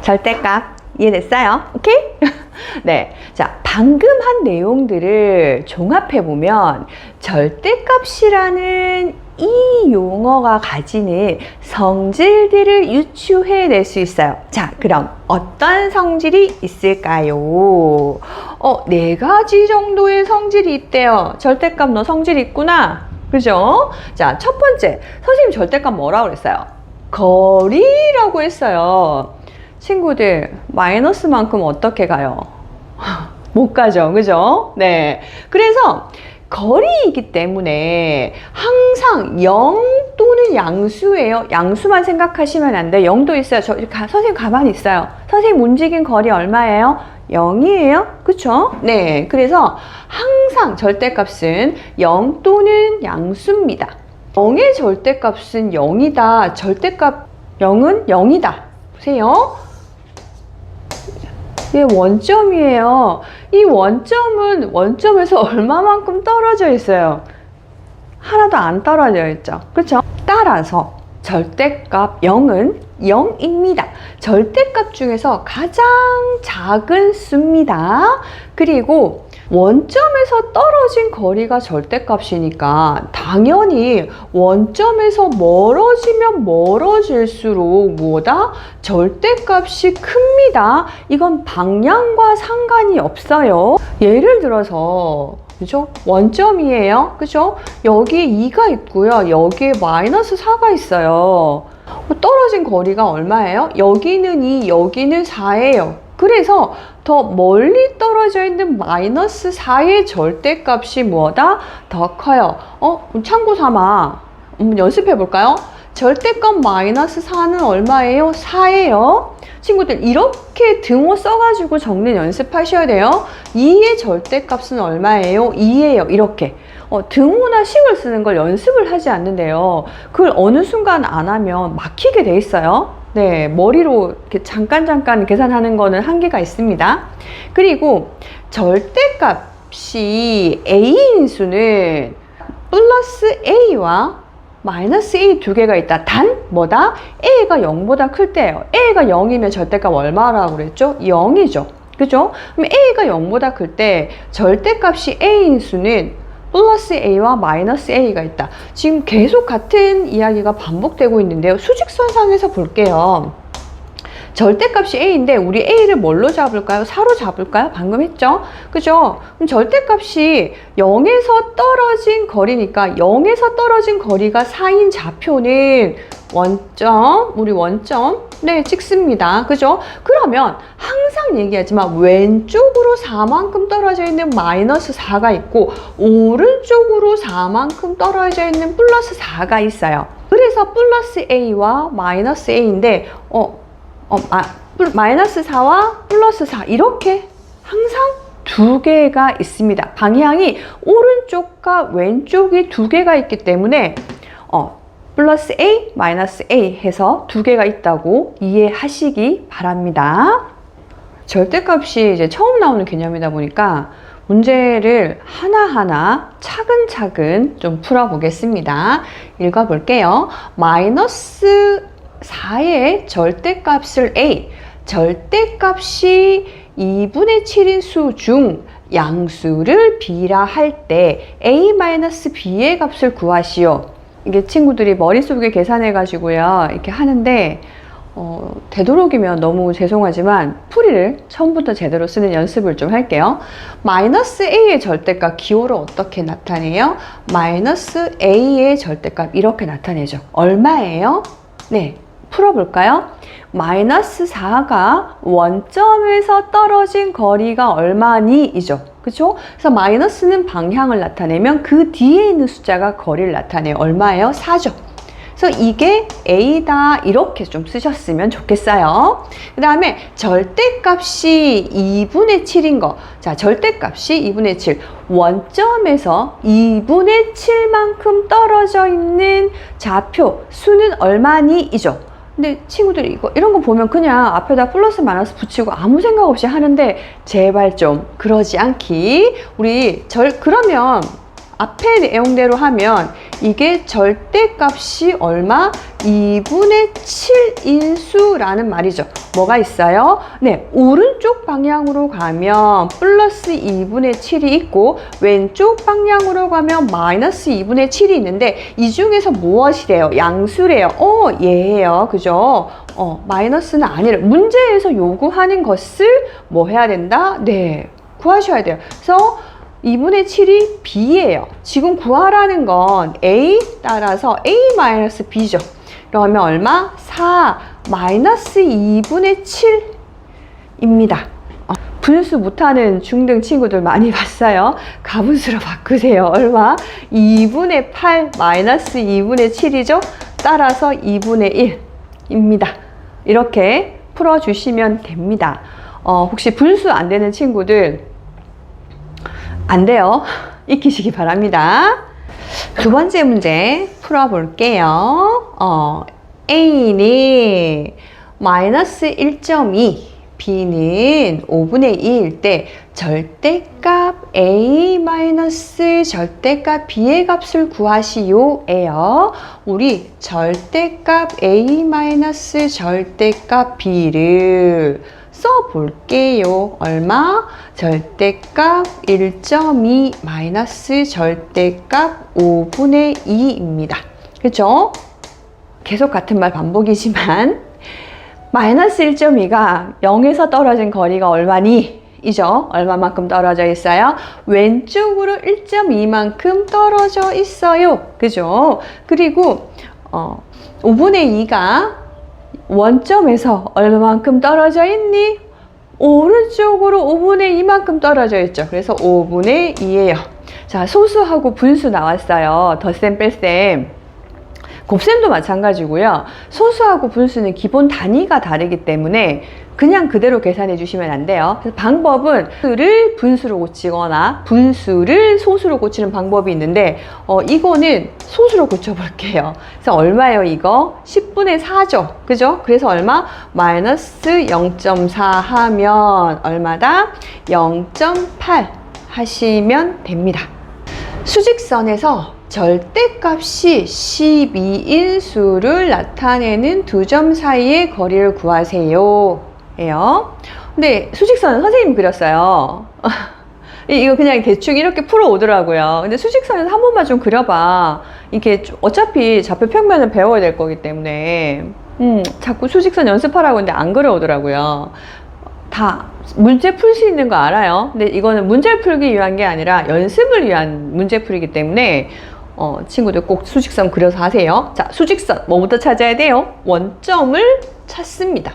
절대값 이해됐어요? 오케이? 네. 자, 방금 한 내용들을 종합해보면 절대값이라는 이 용어가 가지는 성질들을 유추해낼 수 있어요. 자, 그럼 어떤 성질이 있을까요? 네 가지 정도의 성질이 있대요. 절대값 너 성질 있구나. 그죠? 자, 첫 번째. 선생님 절대값 뭐라고 그랬어요? 거리라고 했어요. 친구들, 마이너스만큼 어떻게 가요? 못 가죠. 그죠? 네. 그래서 거리이기 때문에 항상 0 또는 양수예요. 양수만 생각하시면 안 돼. 0도 있어요. 선생님 가만히 있어요. 선생님 움직인 거리 얼마예요? 0이에요. 그쵸? 네. 그래서 항상 절대값은 0 또는 양수입니다. 0의 절대값은 0이다. 절대값 0은 0이다. 보세요. 이게 원점이에요. 이 원점은 원점에서 얼마만큼 떨어져 있어요? 하나도 안 떨어져 있죠. 그렇죠? 따라서 절대값 0은 0입니다. 절대값 중에서 가장 작은 수입니다. 그리고 원점에서 떨어진 거리가 절대값이니까 당연히 원점에서 멀어지면 멀어질수록 뭐다? 절대값이 큽니다. 이건 방향과 상관이 없어요. 예를 들어서 그죠? 원점이에요. 그죠? 여기에 2가 있고요. 여기에 마이너스 4가 있어요. 떨어진 거리가 얼마예요? 여기는 2, 여기는 4예요. 그래서 더 멀리 떨어져 있는 마이너스 4의 절대값이 뭐다? 더 커요. 참고 삼아 연습해 볼까요? 절대값 마이너스 4는 얼마예요? 4예요. 친구들 이렇게 등호 써가지고 적는 연습하셔야 돼요. 2의 절대값은 얼마예요? 2예요. 이렇게. 등호나 식을 쓰는 걸 연습을 하지 않는데요. 그걸 어느 순간 안 하면 막히게 돼 있어요. 네, 머리로 이렇게 잠깐 계산하는 거는 한계가 있습니다. 그리고 절대값이 A인 수는 플러스 A와 마이너스 A 두 개가 있다. 단 뭐다? A가 0보다 클 때예요. A가 0이면 절대값 얼마라고 그랬죠? 0이죠. 그죠? 그럼 A가 0보다 클 때 절대값이 A인 수는 플러스 A와 마이너스 A가 있다. 지금 계속 같은 이야기가 반복되고 있는데요. 수직선상에서 볼게요. 절대값이 A인데 우리 A를 뭘로 잡을까요? 4로 잡을까요? 방금 했죠? 그죠? 그럼 절대값이 0에서 떨어진 거리니까 0에서 떨어진 거리가 4인 좌표는 원점, 우리 원점 네 찍습니다. 그죠? 그러면 항상 얘기하지만 왼쪽으로 4만큼 떨어져 있는 마이너스 4가 있고 오른쪽으로 4만큼 떨어져 있는 플러스 4가 있어요. 그래서 플러스 A와 마이너스 A인데 마이너스 4와 플러스 4 이렇게 항상 두 개가 있습니다. 방향이 오른쪽과 왼쪽이 두 개가 있기 때문에 플러스 A, 마이너스 A 해서 두 개가 있다고 이해하시기 바랍니다. 절대값이 이제 처음 나오는 개념이다 보니까 문제를 하나하나 차근차근 좀 풀어보겠습니다. 읽어볼게요. 마이너스 4의 절대값을 A, 절대값이 2분의 7인 수 중 양수를 B라 할 때 A-B의 값을 구하시오. 이게 친구들이 머릿속에 계산해 가지고요 이렇게 하는데 되도록이면 너무 죄송하지만 풀이를 처음부터 제대로 쓰는 연습을 좀 할게요. 마이너스 A의 절대값 기호를 어떻게 나타내요? 마이너스 A의 절대값 이렇게 나타내죠. 얼마예요? 네, 풀어볼까요? 마이너스 4가 원점에서 떨어진 거리가 얼마니? 이죠. 그쵸? 그래서 마이너스는 방향을 나타내면 그 뒤에 있는 숫자가 거리를 나타내요. 얼마예요? 4죠. 그래서 이게 A다 이렇게 좀 쓰셨으면 좋겠어요. 그 다음에 절대값이 2분의 7인 거. 자, 절대값이 2분의 7. 원점에서 2분의 7만큼 떨어져 있는 좌표 수는 얼마니? 이죠. 근데 친구들이 이런 거 보면 그냥 앞에다 플러스 마이너스 붙이고 아무 생각 없이 하는데 제발 좀 그러지 않기. 우리 그러면 앞에 내용대로 하면 이게 절대값이 얼마? 2분의 7인수라는 말이죠. 뭐가 있어요? 네, 오른쪽 방향으로 가면 플러스 2분의 7이 있고 왼쪽 방향으로 가면 마이너스 2분의 7이 있는데 이 중에서 무엇이래요? 양수래요. 얘예요. 그죠? 마이너스는 아니래. 문제에서 요구하는 것을 뭐 해야 된다? 네, 구하셔야 돼요. 그래서 2분의 7이 B예요. 지금 구하라는 건 A 따라서 A-B죠. 그러면 얼마? 4 마이너스 2분의 7입니다. 분수 못하는 중등 친구들 많이 봤어요. 가분수로 바꾸세요. 얼마? 2분의 8 마이너스 2분의 7이죠. 따라서 2분의 1입니다. 이렇게 풀어주시면 됩니다. 혹시 분수 안 되는 친구들 안 돼요. 익히시기 바랍니다. 두 번째 문제 풀어볼게요. A는 마이너스 1.2, B는 5분의 2일 때 절대값 A 마이너스 절대값 B의 값을 구하시오 에요. 우리 절대값 A 마이너스 절대값 B를 써볼게요. 얼마? 절대값 1.2 마이너스 절대값 5분의 2입니다. 그죠? 계속 같은 말 반복이지만 마이너스 1.2가 0에서 떨어진 거리가 얼마니? 이죠? 얼마만큼 떨어져 있어요? 왼쪽으로 1.2만큼 떨어져 있어요. 그죠? 그리고 5분의 2가 원점에서 얼마만큼 떨어져 있니? 오른쪽으로 5분의 2만큼 떨어져 있죠. 그래서 5분의 2예요. 자, 소수하고 분수 나왔어요. 덧셈 뺄셈. 곱셈도 마찬가지고요. 소수하고 분수는 기본 단위가 다르기 때문에 그냥 그대로 계산해 주시면 안 돼요. 그래서 방법은 소수를 분수로 고치거나 분수를 소수로 고치는 방법이 있는데 이거는 소수로 고쳐볼게요. 그래서 얼마예요 이거? 10분의 4죠. 그죠? 그래서 얼마? 마이너스 0.4 하면 얼마다? 0.8 하시면 됩니다. 수직선에서 절대값이 12인수를 나타내는 두 점 사이의 거리를 구하세요. 예요. 근데 수직선은 선생님이 그렸어요. 이거 그냥 대충 이렇게 풀어 오더라고요. 근데 수직선에서 한 번만 좀 그려봐. 이게 어차피 좌표 평면을 배워야 될 거기 때문에 자꾸 수직선 연습하라고 했는데 안 그려 오더라고요. 다 문제 풀 수 있는 거 알아요. 근데 이거는 문제 풀기 위한 게 아니라 연습을 위한 문제 풀이기 때문에 친구들 꼭 수직선 그려서 하세요. 자, 수직선 뭐부터 찾아야 돼요? 원점을 찾습니다.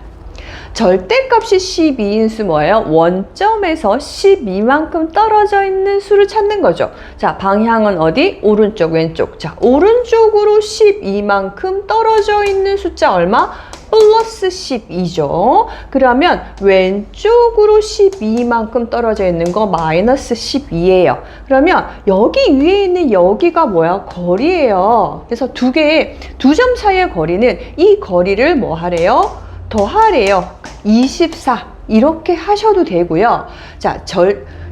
절대값이 12인수 뭐예요? 원점에서 12만큼 떨어져 있는 수를 찾는 거죠. 자, 방향은 어디? 오른쪽, 왼쪽. 자, 오른쪽으로 12만큼 떨어져 있는 숫자 얼마? 플러스 12죠. 그러면 왼쪽으로 12만큼 떨어져 있는 거 마이너스 12예요. 그러면 여기 위에 있는 여기가 뭐야? 거리예요. 그래서 두 점 사이의 거리는 이 거리를 뭐 하래요? 더하래요. 24 이렇게 하셔도 되고요. 자,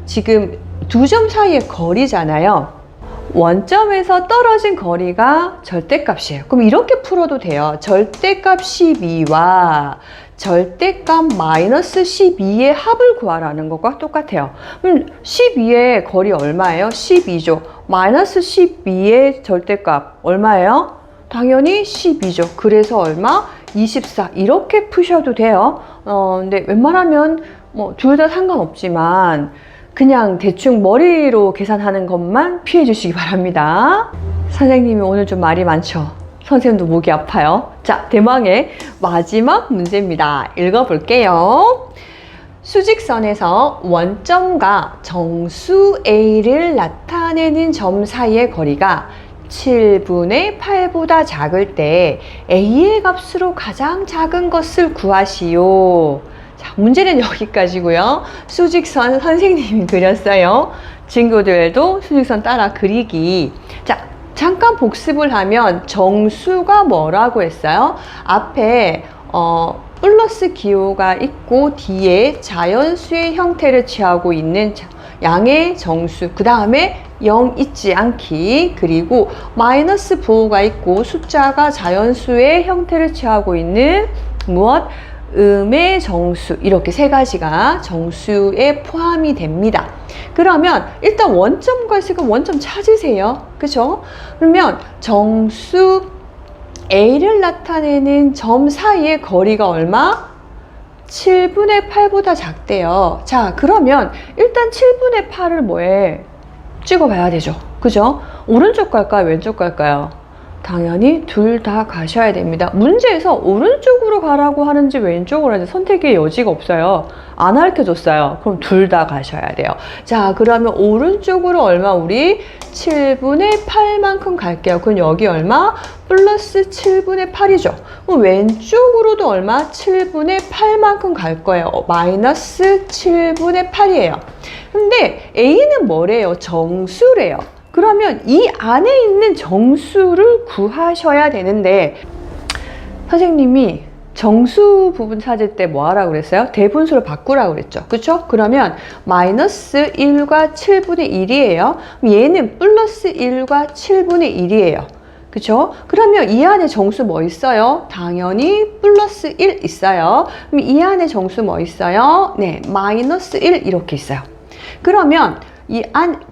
지금 두 점 사이의 거리잖아요. 원점에서 떨어진 거리가 절대값이에요. 그럼 이렇게 풀어도 돼요. 절대값 12와 절대값 마이너스 12의 합을 구하라는 것과 똑같아요. 그럼 12의 거리 얼마예요? 12죠. 마이너스 12의 절대값 얼마예요? 당연히 12죠. 그래서 얼마? 24 이렇게 푸셔도 돼요. 근데 웬만하면 뭐 둘 다 상관없지만 그냥 대충 머리로 계산하는 것만 피해 주시기 바랍니다. 선생님이 오늘 좀 말이 많죠? 선생님도 목이 아파요. 자, 대망의 마지막 문제입니다. 읽어볼게요. 수직선에서 원점과 정수 A를 나타내는 점 사이의 거리가 7분의 8보다 작을 때 A의 값으로 가장 작은 것을 구하시오. 자, 문제는 여기까지고요. 수직선 선생님이 그렸어요. 친구들도 수직선 따라 그리기. 자, 잠깐 복습을 하면 정수가 뭐라고 했어요? 앞에 플러스 기호가 있고 뒤에 자연수의 형태를 취하고 있는 양의 정수, 그 다음에 0 있지 않기, 그리고 마이너스 부호가 있고 숫자가 자연수의 형태를 취하고 있는 무엇? 음의 정수, 이렇게 세 가지가 정수에 포함이 됩니다. 그러면 일단 원점과 있으니까 원점 찾으세요. 그죠? 그러면 정수 A를 나타내는 점 사이의 거리가 얼마? 7분의 8보다 작대요. 자, 그러면 일단 7분의 8을 뭐해? 찍어봐야 되죠. 그죠? 오른쪽 갈까요? 왼쪽 갈까요? 당연히 둘 다 가셔야 됩니다. 문제에서 오른쪽으로 가라고 하는지 왼쪽으로 하는지 선택의 여지가 없어요. 안 가르쳐줬어요. 그럼 둘 다 가셔야 돼요. 자, 그러면 오른쪽으로 얼마? 우리 7분의 8만큼 갈게요. 그럼 여기 얼마? 플러스 7분의 8이죠. 그럼 왼쪽으로도 얼마? 7분의 8만큼 갈 거예요. 마이너스 7분의 8이에요. 근데 A는 뭐래요? 정수래요. 그러면 이 안에 있는 정수를 구하셔야 되는데, 선생님이 정수 부분 찾을 때 뭐 하라고 그랬어요? 대분수를 바꾸라고 그랬죠. 그쵸? 그러면 마이너스 1과 7분의 1이에요. 얘는 플러스 1과 7분의 1이에요. 그쵸? 그러면 이 안에 정수 뭐 있어요? 당연히 플러스 1 있어요. 그럼 이 안에 정수 뭐 있어요? 네, 마이너스 1 이렇게 있어요. 그러면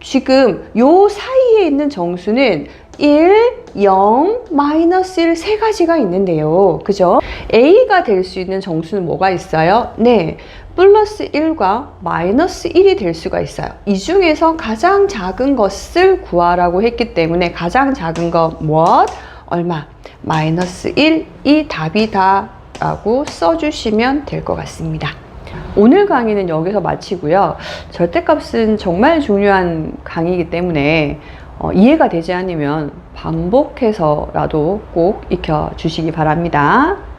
지금 요 사이에 있는 정수는 1, 0, 마이너스 1 세 가지가 있는데요. 그죠? A가 될 수 있는 정수는 뭐가 있어요? 네, 플러스 1과 마이너스 1이 될 수가 있어요. 이 중에서 가장 작은 것을 구하라고 했기 때문에 가장 작은 거 무엇? 얼마? 마이너스 1이 답이다 라고 써주시면 될 것 같습니다. 오늘 강의는 여기서 마치고요. 절대값은 정말 중요한 강의이기 때문에 이해가 되지 않으면 반복해서라도 꼭 익혀 주시기 바랍니다.